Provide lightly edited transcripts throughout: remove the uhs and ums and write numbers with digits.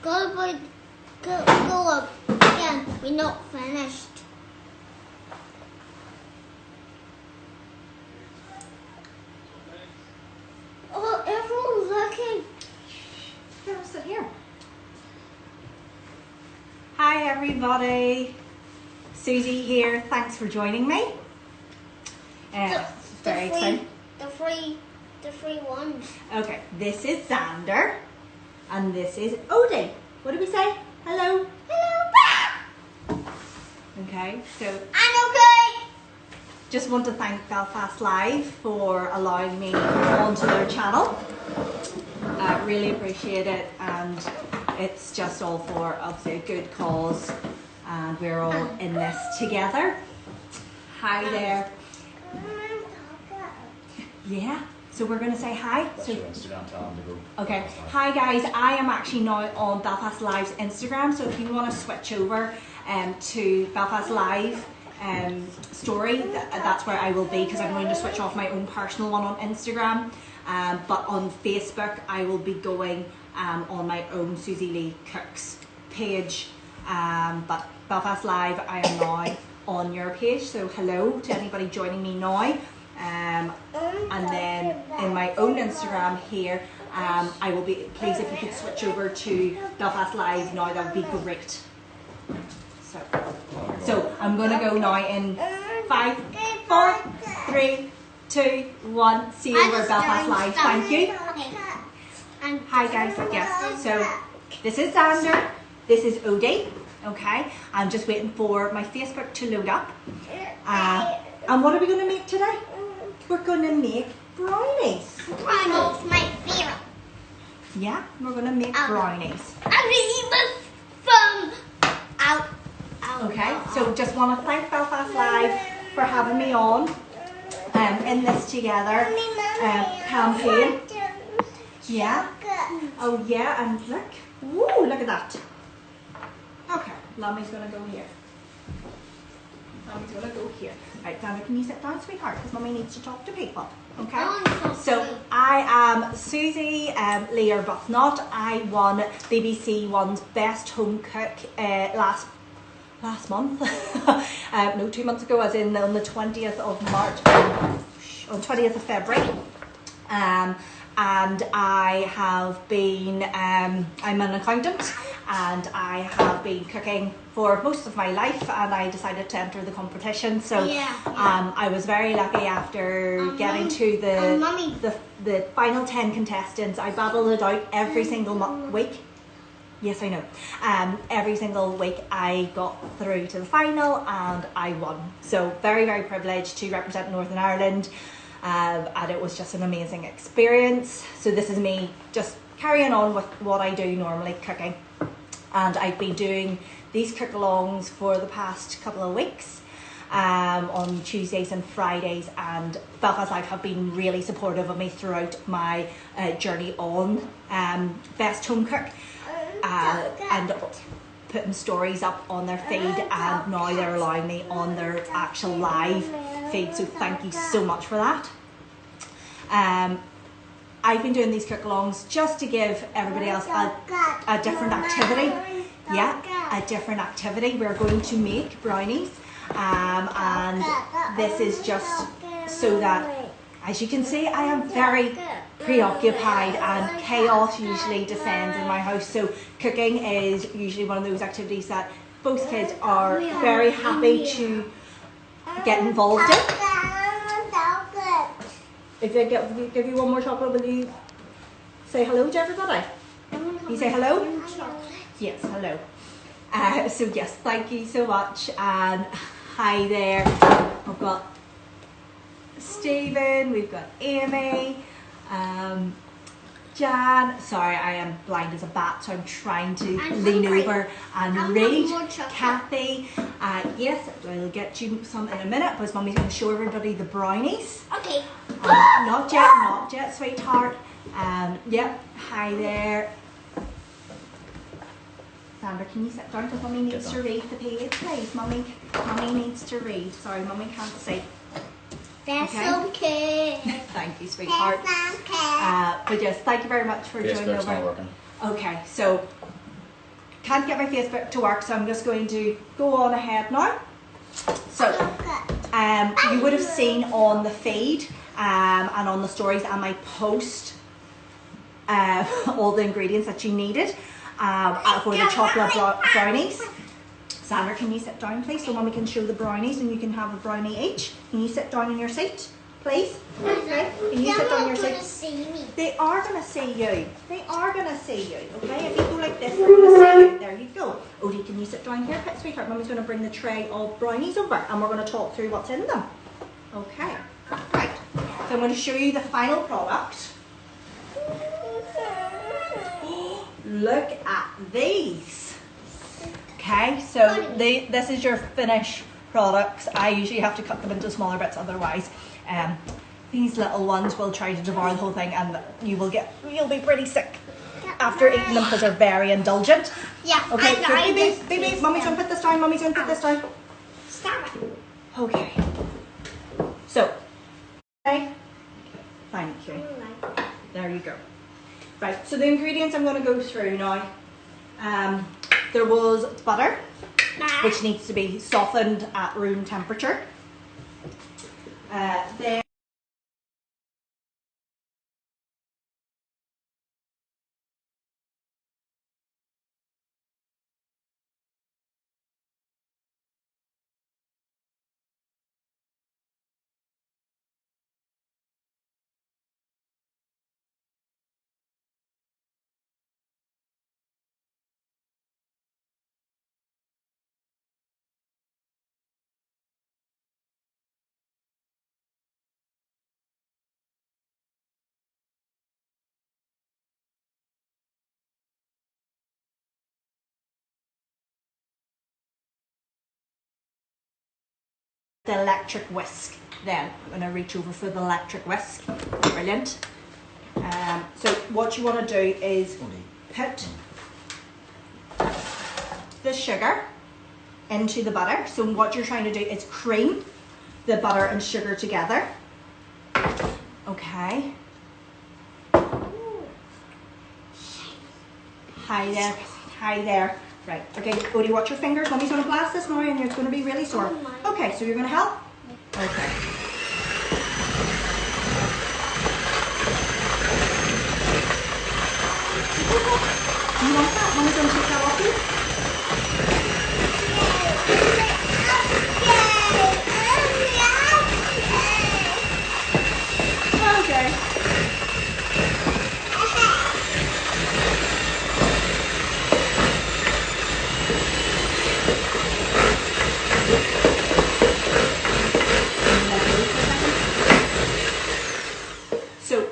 Go up again. We're not finished. Oh, everyone's looking. Here, sit here. Hi everybody. Susie here. Thanks for joining me. Very exciting. The free ones. Okay, this is Xander, and this is Odie. What do we say? Hello. Hello. Okay, so I'm okay. just want to thank Belfast Live for allowing me onto their channel. I really appreciate it, and it's just all for obviously a good cause, and we're all in this together. Hi there. Yeah. So we're going to say hi. That's your Instagram, tell them to go. Okay. Hi guys, I am actually now on Belfast Live's Instagram, so if you want to switch over to Belfast Live story, that's where I will be, because I'm going to switch off my own personal one on Instagram. But on Facebook, I will be going on my own Suzie Lee Cooks page. But Belfast Live, I am now on your page, so hello to anybody joining me now. And then in my own Instagram here, I will be, please if you could switch over to Belfast Live now, that would be great. So I'm going to go now in 5, 4, 3, 2, 1. See you over Belfast Live. Thank you. Hi guys. Yes. So this is Xander. This is Odie. Okay. I'm just waiting for my Facebook to load up. And what are we going to make today? We're going to make brownies. Brownies, my favorite. Yeah, we're going to make brownies. I really was from out. Okay, so just want to thank Belfast Live for having me on in this together campaign. Yeah. Oh yeah, and look. Woo, look at that. Okay, Lummy's going to go here. Mommy's going to go here. Right, Dana, can you sit down, sweetheart? Because Mummy needs to talk to people. Okay? So I am Suzie Lee Arbuthnot. I won BBC One's Best Home Cook last month. No, 2 months ago, as in on the 20th of March, on 20th of February. And I have been, I'm an accountant, and I have been cooking for most of my life, and I decided to enter the competition. So I was very lucky after getting to the final 10 contestants. I battled it out every single week. Yes, I know. Every single week I got through to the final and I won. So very, very privileged to represent Northern Ireland. And it was just an amazing experience. So this is me just carrying on with what I do normally, cooking. And I've been doing these cook-alongs for the past couple of weeks on Tuesdays and Fridays, and Belfast Live have been really supportive of me throughout my journey on Best Home Cook, and putting stories up on their feed, and now they're allowing me on their actual live feed, so thank you so much for that. I've been doing these cook-alongs just to give everybody else a different activity. Yeah, a different activity. We're going to make brownies, and this is just so that, as you can see, I am very preoccupied and chaos usually descends in my house. So cooking is usually one of those activities that both kids are very happy to get involved in. If I give you one more chocolate, will you say hello to everybody? You say hello? Yes, hello. So yes, thank you so much, and hi there. We've got Stephen, we've got Amy, Jan. Sorry, I am blind as a bat, so I'm trying to lean over and read. Kathy. Yes, I'll get you some in a minute, because Mummy's going to show everybody the brownies. Okay. Not yet, sweetheart. Yep. Hi there. Sandra, can you sit down, because Mummy needs to read the page, please. Mummy needs to read. Sorry, Mummy can't see. That's okay. Thank you, sweetheart. That's okay. But yes, thank you very much for joining over. Not working. Okay, so can't get my Facebook to work, so I'm just going to go on ahead now. So, you would have seen on the feed and on the stories and my post all the ingredients that you needed for the chocolate brownies. Sandra, can you sit down please so Mommy can show the brownies and you can have a brownie each? Can you sit down in your seat, please? Okay. Can you sit down in your seat? See me. They are going to see you. They are going to see you. Okay, if you go like this, they're going to see you. There you go. Odie, can you sit down here, sweetheart? Mommy's going to bring the tray of brownies over and we're going to talk through what's in them. Okay, right. So I'm going to show you the final product. Look at these. Okay, so this is your finished products. I usually have to cut them into smaller bits, otherwise these little ones will try to devour the whole thing and you'll be pretty sick after eating them because they're very indulgent. Yeah. Okay, so babies, Mommy's going to put this down, Mommy's going to put this down. Stop it. Okay. So, okay. Thank you. There you go. Right, so the ingredients I'm going to go through now. There was butter, which needs to be softened at room temperature. Then the electric whisk. Then I'm going to reach over for the electric whisk. Brilliant. So what you want to do is put the sugar into the butter. So what you're trying to do is cream the butter and sugar together. Okay. Hi there. Hi there. Right, okay, Odie, watch your fingers. Mommy's going to blast this now and it's going to be really sore. Okay, so you're going to help? Okay. Do you want that? Mommy's going to take that off you? Okay.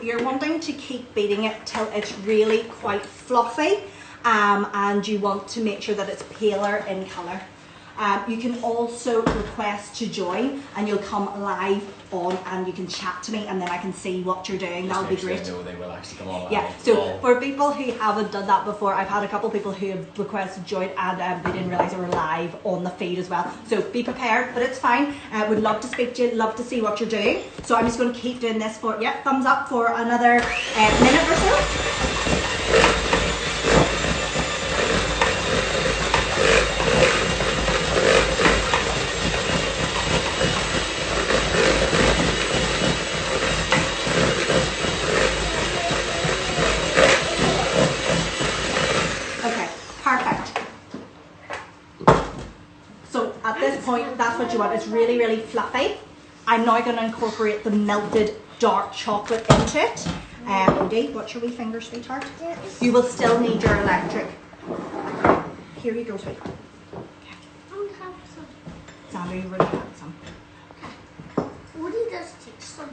You're wanting to keep beating it till it's really quite fluffy, and you want to make sure that it's paler in colour. You can also request to join and you'll come live on and you can chat to me and then I can see what you're doing. That'll be great. Know they will actually come on live. Yeah, so for people who haven't done that before, I've had a couple of people who have requested to join and they didn't realise they were live on the feed as well. So be prepared, but it's fine. Would love to speak to you, love to see what you're doing. So I'm just going to keep doing this for, yeah, thumbs up for another minute or so. Point, that's what you want. It's really, really fluffy. I'm now going to incorporate the melted dark chocolate into it. Odie, watch your wee fingers, sweetheart. You will still need your electric. Here you go, sweetheart. Okay. I'll have some. Sandra, you already had some. Okay. Odie does take some.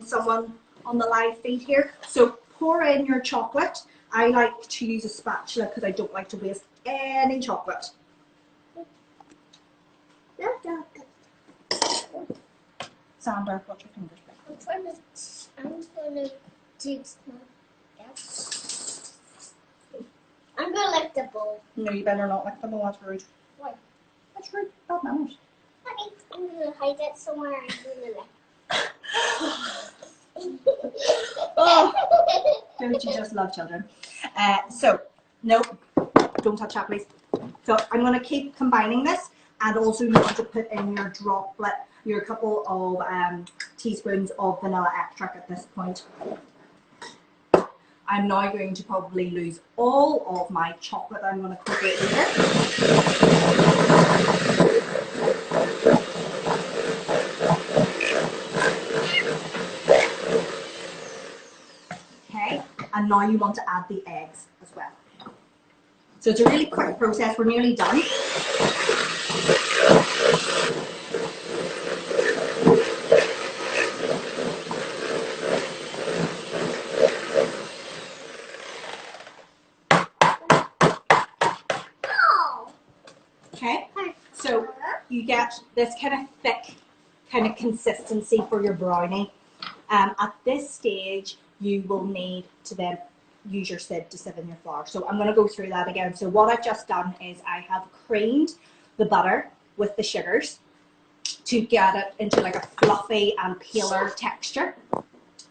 Someone on the live feed here. So pour in your chocolate. I like to use a spatula because I don't like to waste any chocolate. Sandra, watch your fingers. I'm gonna do some. I'm gonna lick the bowl. No, you better not lick the bowl. That's rude. Why? That's rude. Bad manners. I'm gonna hide it somewhere. I'm gonna lick. Oh, don't you just love children? So Nope, don't touch that, please. So I'm going to keep combining this, and also you want to put in your couple of teaspoons of vanilla extract at this point. I'm now going to probably lose all of my chocolate that I'm going to cook it later. Okay, and now you want to add the eggs as well. So it's a really quick process. We're nearly done. Okay, so you get this kind of thick kind of consistency for your brownie. At this stage, you will need to then use your sieve to sieve in your flour. So I'm going to go through that again. So what I've just done is I have creamed the butter with the sugars to get it into like a fluffy and paler texture.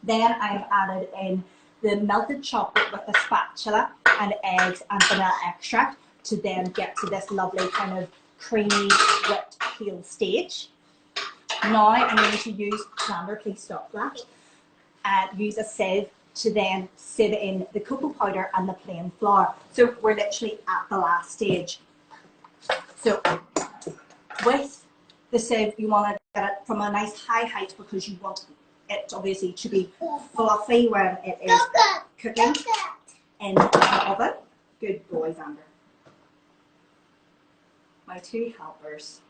Then I've added in the melted chocolate with the spatula and eggs and vanilla extract to then get to this lovely kind of creamy, whipped, pale stage. Now I'm going to use, Xander, please stop that, use a sieve to then sieve in the cocoa powder and the plain flour. So we're literally at the last stage. So with the sieve, you want to get it from a nice high height because you want it obviously to be fluffy when it is cooking in the oven. Good boy, Xander. My two helpers.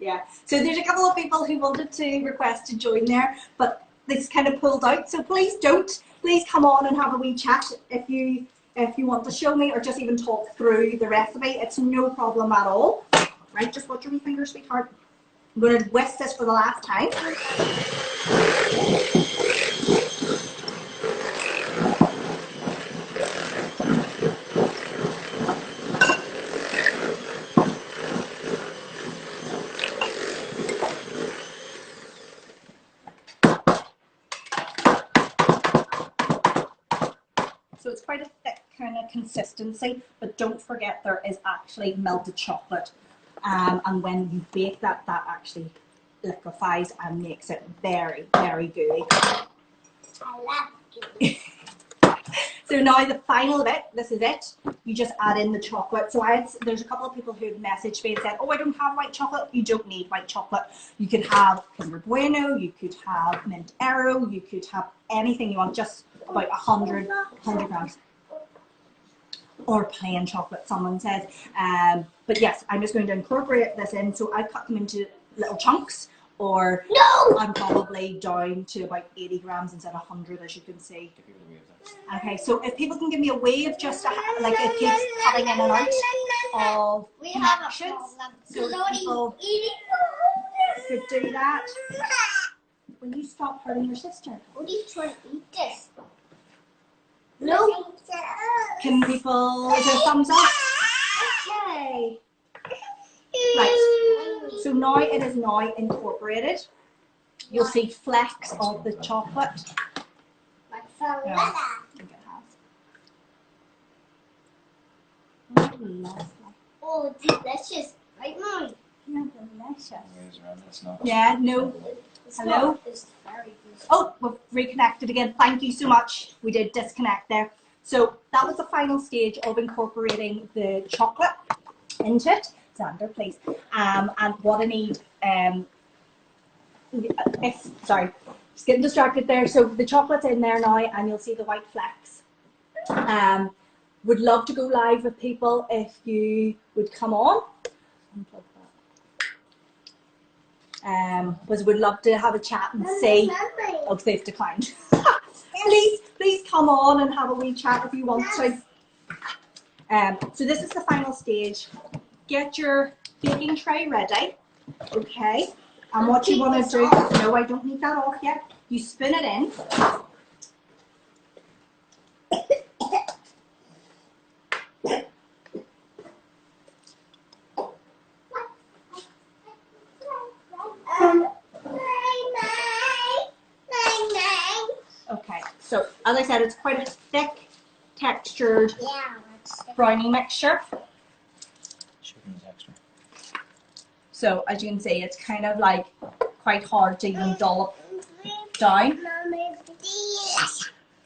Yeah, so there's a couple of people who wanted to request to join there, but this kind of pulled out. So please don't. Please come on and have a wee chat if you want to show me or just even talk through the recipe. It's no problem at all. Right, just watch your wee fingers, sweetheart. I'm going to whisk this for the last time. So it's quite a thick kind of consistency, but don't forget there is actually melted chocolate. And when you bake that, that actually liquefies and makes it very, very gooey. I love gooey. So now the final bit, this is it. You just add in the chocolate. So there's a couple of people who've messaged me and said, oh, I don't have white chocolate. You don't need white chocolate. You could have Kinder Bueno, you could have Mint Aero, you could have anything you want, just about 100 grams. Or plain chocolate, someone said. But yes, I'm just going to incorporate this in. So I've cut them into little chunks, or I'm probably down to about 80 grams instead of 100, as you can see. Okay, so if people can give me a wave, just like it keeps cutting in and out of connections, so people could do that. Will you stop hurting your sister? What are you trying to eat this? No. Can people, is there a thumbs up? Okay. Right, so now it is now incorporated. You'll see flecks of the chocolate. Like forever. Yeah, I think it has. Lovely. Oh, delicious. Right, Mom? Yeah, delicious. It's not. Yeah, no. Hello? It's very good. Oh, we've reconnected again. Thank you so much. We did disconnect there. So that was the final stage of incorporating the chocolate into it. Xander, please. And what I need, sorry, just getting distracted there. So the chocolate's in there now, and you'll see the white flecks. Would love to go live with people if you would come on. Unplug that. Because we'd love to have a chat and see. Oh, they've declined. please come on and have a wee chat if you want to. So this is the final stage. Get your baking tray ready, okay? And what you want to do, no, I don't need that off yet. You spin it in. as I said, it's quite a thick, textured brownie mixture. Sugar extra. So as you can see, it's kind of like quite hard to even dollop down.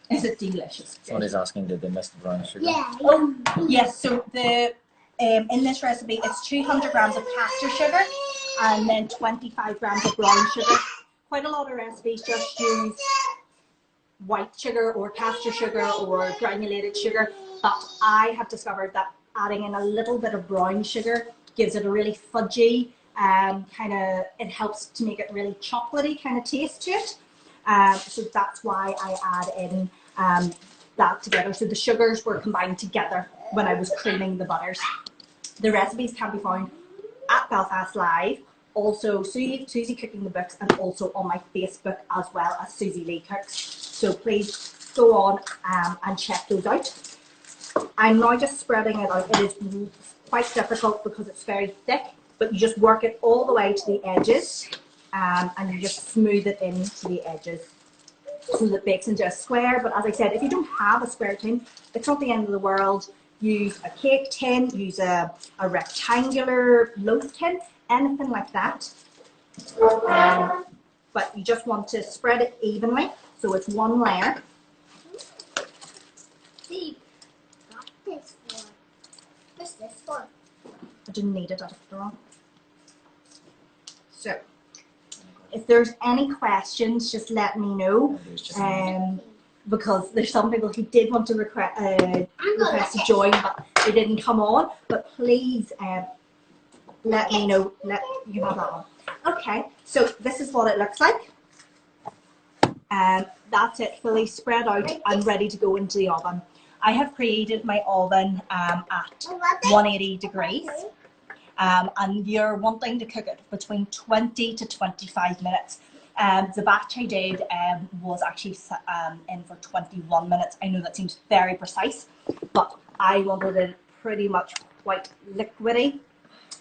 Is it delicious? Somebody's asking, did they miss the brown sugar? Yeah. Oh, yes. So the in this recipe, it's 200 grams of caster sugar and then 25 grams of brown sugar. Quite a lot of recipes just use white sugar or caster sugar or granulated sugar, but I have discovered that adding in a little bit of brown sugar gives it a really fudgy kind of, it helps to make it really chocolatey kind of taste to it. So that's why I add in that together. So the sugars were combined together when I was creaming the butters. The recipes can be found at Belfast Live, also Suzie Cooking the Books, and also on my Facebook as well as Suzie Lee Cooks. So please go on and check those out. I'm now just spreading it out. It is quite difficult because it's very thick, but you just work it all the way to the edges and you just smooth it into the edges so that it bakes into a square. But as I said, if you don't have a square tin, it's not the end of the world. Use a cake tin, use a rectangular loaf tin, anything like that. But you just want to spread it evenly so it's one layer. See, got this for. What's this for? I didn't need it after all. So, if there's any questions, just let me know. Because there's some people who did want to request to join, but they didn't come on. But please let me know. You have that one. Okay, so this is what it looks like. That's it, fully spread out and ready to go into the oven. I have preheated my oven at 180 degrees. And you're wanting to cook it between 20 to 25 minutes. The batch I did was actually in for 21 minutes. I know that seems very precise, but I wanted it pretty much quite liquidy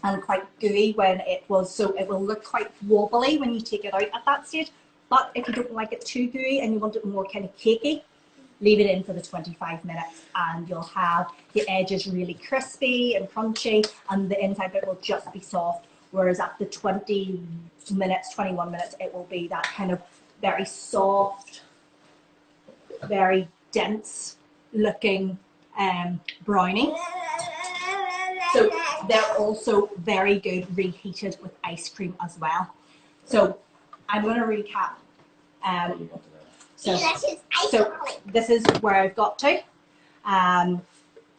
and quite gooey when it was, so it will look quite wobbly when you take it out at that stage. But if you don't like it too gooey and you want it more kind of cakey, leave it in for the 25 minutes and you'll have the edges really crispy and crunchy and the inside bit will just be soft. Whereas at the 20 minutes, 21 minutes, it will be that kind of very soft, very dense looking brownie. So they're also very good reheated with ice cream as well. So I'm going to recap. So this is where I've got to.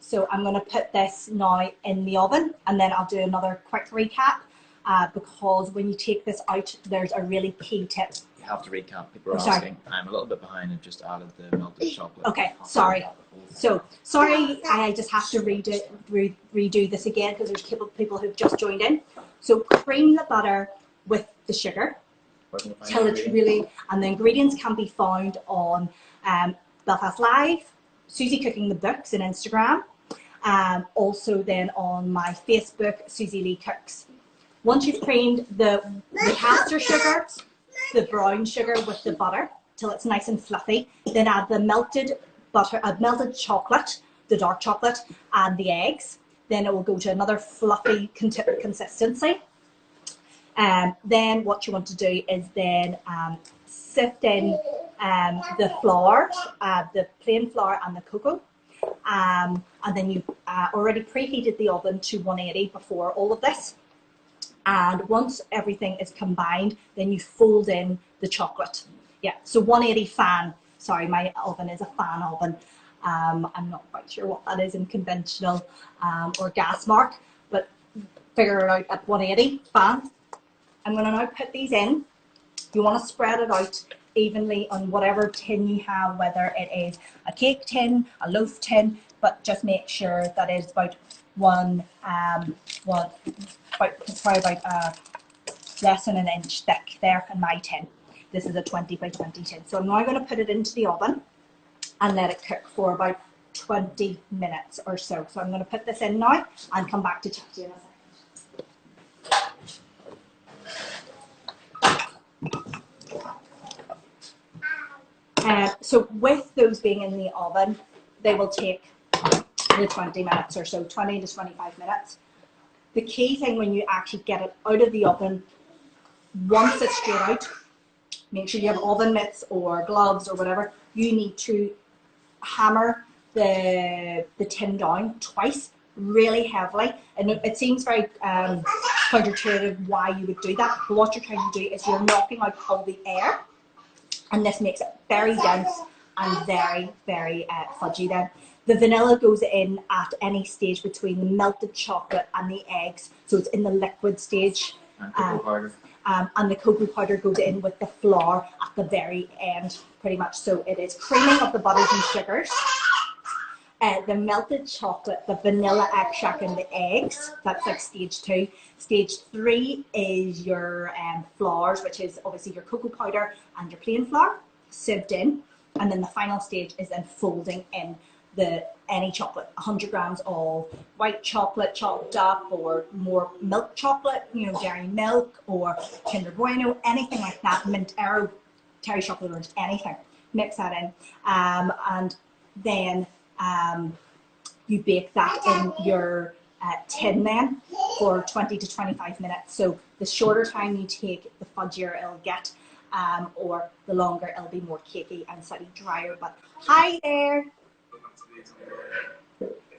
So I'm going to put this now in the oven and then I'll do another quick recap because when you take this out, there's a really key tip. You have to recap. People are asking. I'm a little bit behind and just added the melted chocolate. Okay, sorry. So sorry, I just have to redo this again because there's people who've just joined in. So cream the butter with the sugar. Till it's really, and the ingredients can be found on Belfast Live, Suzie Cooking the Books on Instagram, also then on my Facebook, Suzie Lee Cooks. Once you've creamed the caster sugar, the brown sugar with the butter till it's nice and fluffy, then add the melted butter, melted chocolate, the dark chocolate, and the eggs. Then it will go to another fluffy consistency. Then what you want to do is then sift in the flour, the plain flour and the cocoa. And then you already preheated the oven to 180 before all of this. And once everything is combined, then you fold in the chocolate. Yeah, so 180 fan. Sorry, my oven is a fan oven. I'm not quite sure what that is in conventional or gas mark, but figure it out at 180 fan. I'm going to now put these in. You want to spread it out evenly on whatever tin you have, whether it is a cake tin, a loaf tin, but just make sure that it's about probably about less than an inch thick there in my tin. This is a 20 by 20 tin. So I'm now going to put it into the oven and let it cook for about 20 minutes or so. So I'm going to put this in now and come back to chat to you in a second. So with those being in the oven, they will take the 20 minutes or so, 20 to 25 minutes. The key thing when you actually get it out of the oven, once it's straight out, make sure you have oven mitts or gloves or whatever. You need to hammer the tin down twice, really heavily. And it seems very counterintuitive why you would do that, but what you're trying to do is you're knocking out all the air, and this makes it very dense and very, very fudgy then. The vanilla goes in at any stage between the melted chocolate and the eggs, so it's in the liquid stage. And cocoa powder. And the cocoa powder goes in with the flour at the very end, pretty much. So it is creaming of the butters and sugars, the melted chocolate, the vanilla extract, and the eggs. That's like stage 2. Stage 3 is your flours, which is obviously your cocoa powder and your plain flour sieved in. And then the final stage is then folding in any chocolate, 100 grams of white chocolate chopped up, or more milk chocolate, you know, dairy milk or Kinder Bueno, anything like that, mint arrow, terry chocolate orange, anything. Mix that in, and then you bake that in your tin then for 20 to 25 minutes. So the shorter time you take, the fudgier it'll get, or the longer it'll be more cakey and slightly drier. But hi there.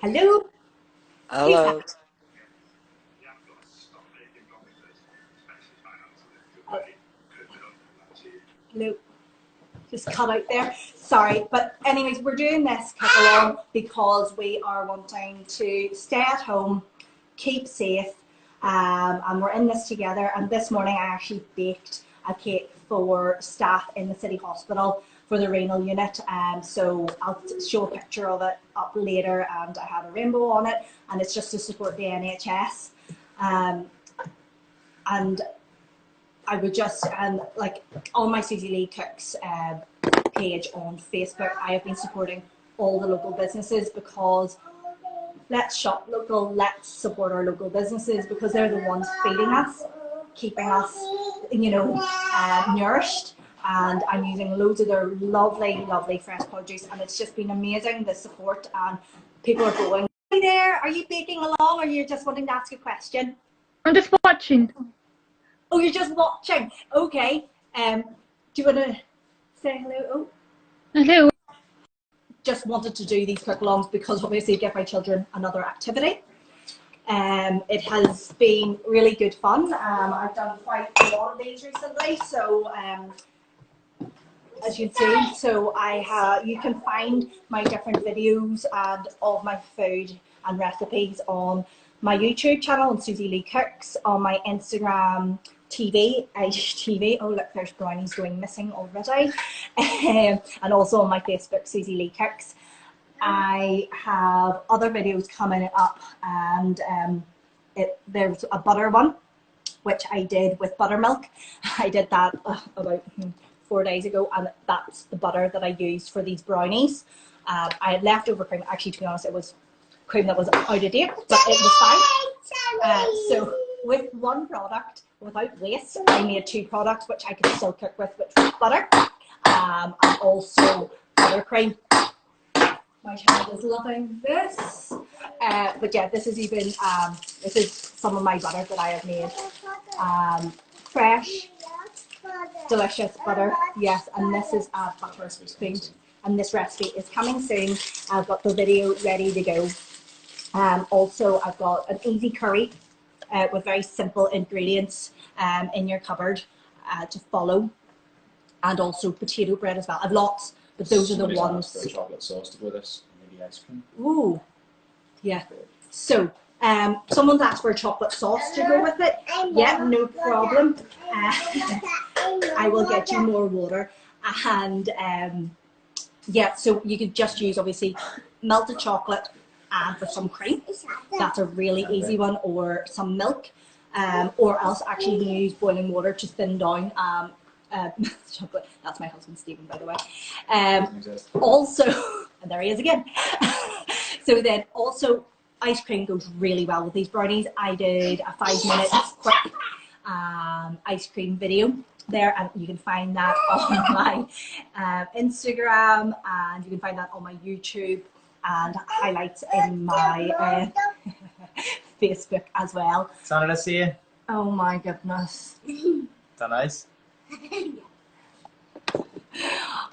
Hello. Hello. Hello. Just cut out there. Sorry, but anyways, we're doing this Cookalong because we are wanting to stay at home, keep safe, and we're in this together. And this morning I actually baked a cake for staff in the city hospital for the renal unit, so I'll show a picture of it up later, and I have a rainbow on it, and it's just to support the NHS. And I would just, like on my Suzie Lee Cooks page on Facebook, I have been supporting all the local businesses, because let's shop local, let's support our local businesses, because they're the ones feeding us, keeping us, you know, nourished. And I'm using loads of their lovely, lovely fresh produce, and it's just been amazing, the support, and people are going, "Hi there, are you baking along, or you're just wanting to ask a question?" I'm just watching. Oh, you're just watching. Okay. Do you want to say hello? Oh. Hello. Just wanted to do these Cookalongs because obviously give my children another activity. It has been really good fun. I've done quite a lot of these recently, so as you can see, so you can find my different videos and of my food and recipes on my YouTube channel on Suzie Lee Cooks, on my Instagram TV, IGTV. Oh look, there's brownies going missing already. And also on my Facebook, Suzie Lee Cooks. I have other videos coming up, and there's a butter one, which I did with buttermilk. I did that about 4 days ago, and that's the butter that I used for these brownies. I had leftover cream. Actually, to be honest, it was cream that was out of date, but it was fine. So with one product, without waste, I made 2 products which I could still cook with, which was butter and also buttercream. My child is loving this. But yeah, this is even this is some of my butter that I have made. Fresh, delicious butter, yes, and this is a butter spoon, and this recipe is coming soon. I've got the video ready to go. Also, I've got an easy curry with very simple ingredients in your cupboard to follow, and also potato bread as well. I've lots, but those are the ones. For chocolate sauce to go with this, maybe ice cream. Ooh, yeah. So someone's asked for a chocolate sauce to go with it. Yeah, no problem. I will get you more water, and yeah, so you could just use obviously melted chocolate and with some cream. That's a really easy one, or some milk, or else actually you can use boiling water to thin down chocolate. That's my husband Stephen, by the way. Also, and there he is again. So then also ice cream goes really well with these brownies. I did a 5 minutes quick ice cream video there, and you can find that on my Instagram, and you can find that on my YouTube and highlights in my Facebook as well. Sandra, let's see you. Oh my goodness. Is that nice?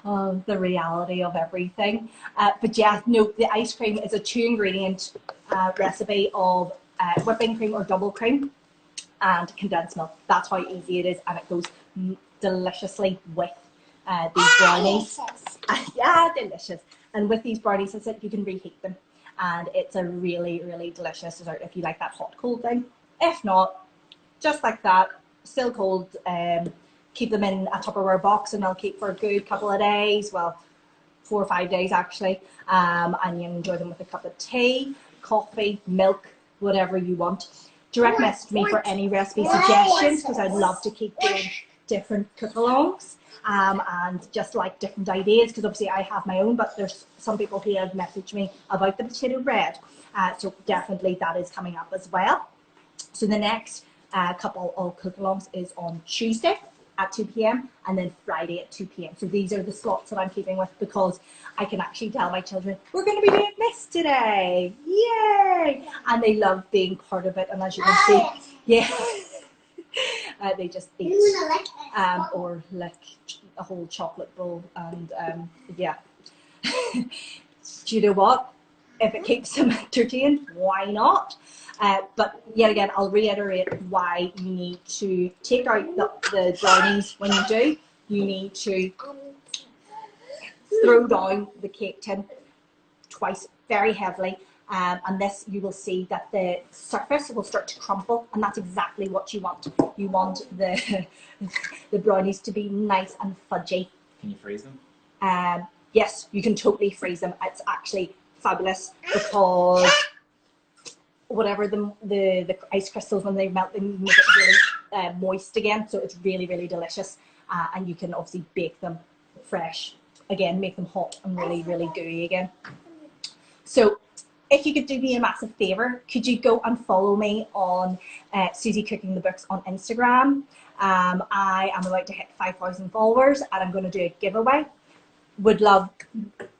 Oh, the reality of everything. But yeah, no, the ice cream is a 2-ingredient recipe of whipping cream or double cream and condensed milk. That's how easy it is, and it goes deliciously with these brownies. Yeah, delicious. And with these brownies, as I said, you can reheat them, and it's a really, really delicious dessert if you like that hot cold thing. If not, just like that, still cold, keep them in a Tupperware box and they'll keep for a good couple of days, well, 4 or 5 days actually, and you enjoy them with a cup of tea, coffee, milk, whatever you want. Direct message me for any recipe suggestions, because I'd love to keep doing different cookalongs and just like different ideas, because obviously I have my own, but there's some people who have messaged me about the potato bread, so definitely that is coming up as well. So the next couple of cookalongs is on Tuesday at 2 p.m. and then Friday at 2 p.m. So these are the slots that I'm keeping with, because I can actually tell my children, we're going to be doing this today, yay! And they love being part of it, and as you can see, yeah, they just eat or lick a whole chocolate bowl, and yeah. Do you know what? If it keeps them entertained, why not? But yet again, I'll reiterate why you need to take out the brownies when you do. You need to throw down the cake tin twice very heavily, and this, you will see that the surface will start to crumple, and that's exactly what you want. You want the brownies to be nice and fudgy. Can you freeze them? Yes, you can totally freeze them. It's actually fabulous, because whatever the ice crystals, when they melt, they make it really moist again, so it's really, really delicious. And you can obviously bake them fresh again, make them hot and really, really gooey again. So if you could do me a massive favor, could you go and follow me on Suzie Cooking the Books on Instagram? I am about to hit 5,000 followers, and I'm going to do a giveaway. Would love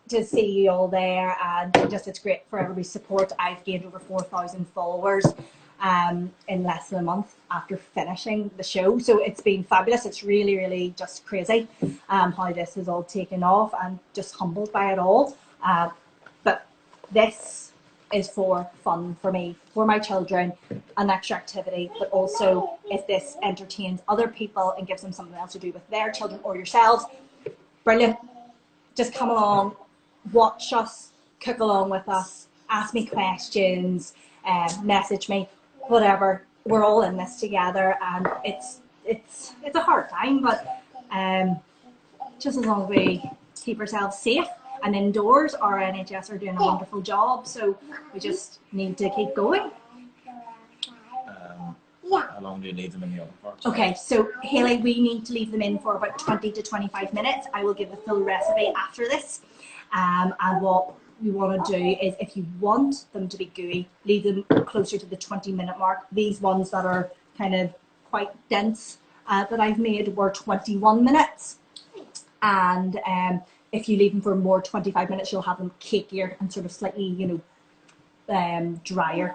to see you all there, and just it's great for everybody's support. I've gained over 4,000 followers in less than a month after finishing the show, so it's been fabulous. It's really, really just crazy how this has all taken off, and just humbled by it all. But this is for fun for me, for my children, an extra activity, but also if this entertains other people and gives them something else to do with their children or yourselves, brilliant. Just come along, watch us, cook along with us, ask me questions, message me, whatever. We're all in this together, and it's a hard time, but just as long as we keep ourselves safe and indoors, our NHS are doing a wonderful job, so we just need to keep going. How long do you leave them in the oven for? Okay, so Hayley, we need to leave them in for about 20 to 25 minutes. I will give the full recipe after this. And what we want to do is, if you want them to be gooey, leave them closer to the 20-minute mark. These ones that are kind of quite dense that I've made were 21 minutes. And if you leave them for more 25 minutes, you'll have them cakier and sort of slightly, you know, drier.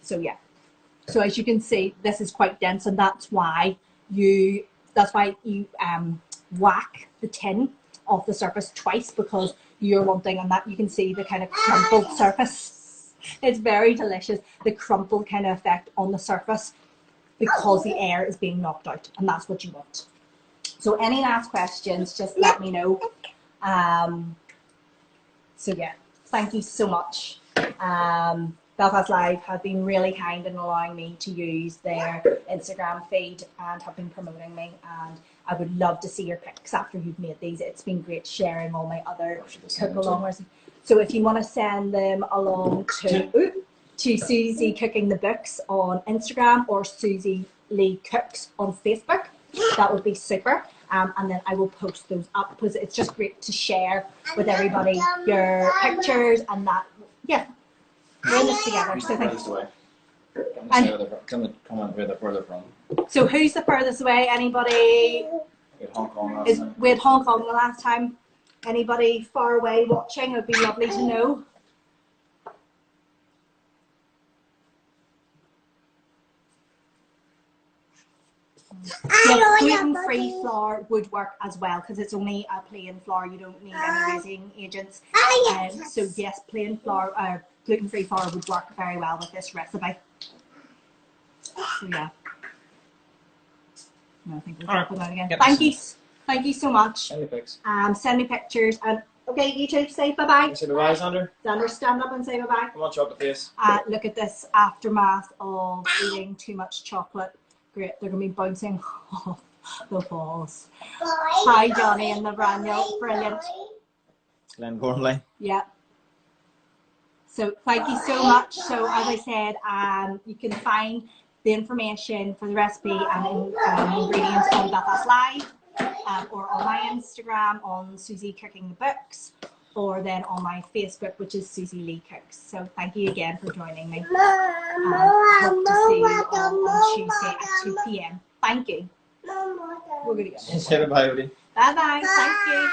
So yeah. So as you can see, this is quite dense, and that's why you whack the tin off the surface twice, because you're wanting, and that you can see the kind of crumpled surface. It's very delicious, the crumpled kind of effect on the surface, because the air is being knocked out, and that's what you want. So any last questions, just let me know. So yeah, thank you so much. Belfast Live have been really kind in allowing me to use their Instagram feed and have been promoting me, and I would love to see your pics after you've made these. It's been great sharing all my other cook-alongers. So if you want to send them along to Suzie Cooking the Books on Instagram, or Suzie Lee Cooks on Facebook, that would be super. And then I will post those up, because it's just great to share with everybody your pictures and that. Yeah. We're in this together, so thanks. Comment where they're further from. So who's the furthest away? Anybody? We had Hong Kong last time. We had Hong Kong the last time. Anybody far away watching? It would be lovely to know. Yes, gluten-free flour would work as well because it's only a plain flour. You don't need any raising agents. So yes, plain flour, gluten-free flour would work very well with this recipe. So yeah. No, I think we'll talk about it again. Thank you so much. Send me pics. Send me pictures and okay, you two say bye-bye. Say bye-bye, Xander. Xander, stand up and say bye-bye. Come on, chocolate face. Look at this aftermath of eating too much chocolate. Great, they're going to be bouncing off the walls. Hi, Johnny and the Brownie. Brilliant. Glen Gormley. Yeah. So thank you so much. So as I said, you can find the information for the recipe and ingredients on Belfast Live or on my Instagram on Suzie Cooking the Books, or then on my Facebook, which is Suzie Lee Cooks. So thank you again for joining me. Hope to see you all on Tuesday at 2 p.m. Thank you. We're going to go. Say bye-bye, Odie. Bye-bye. Thank you.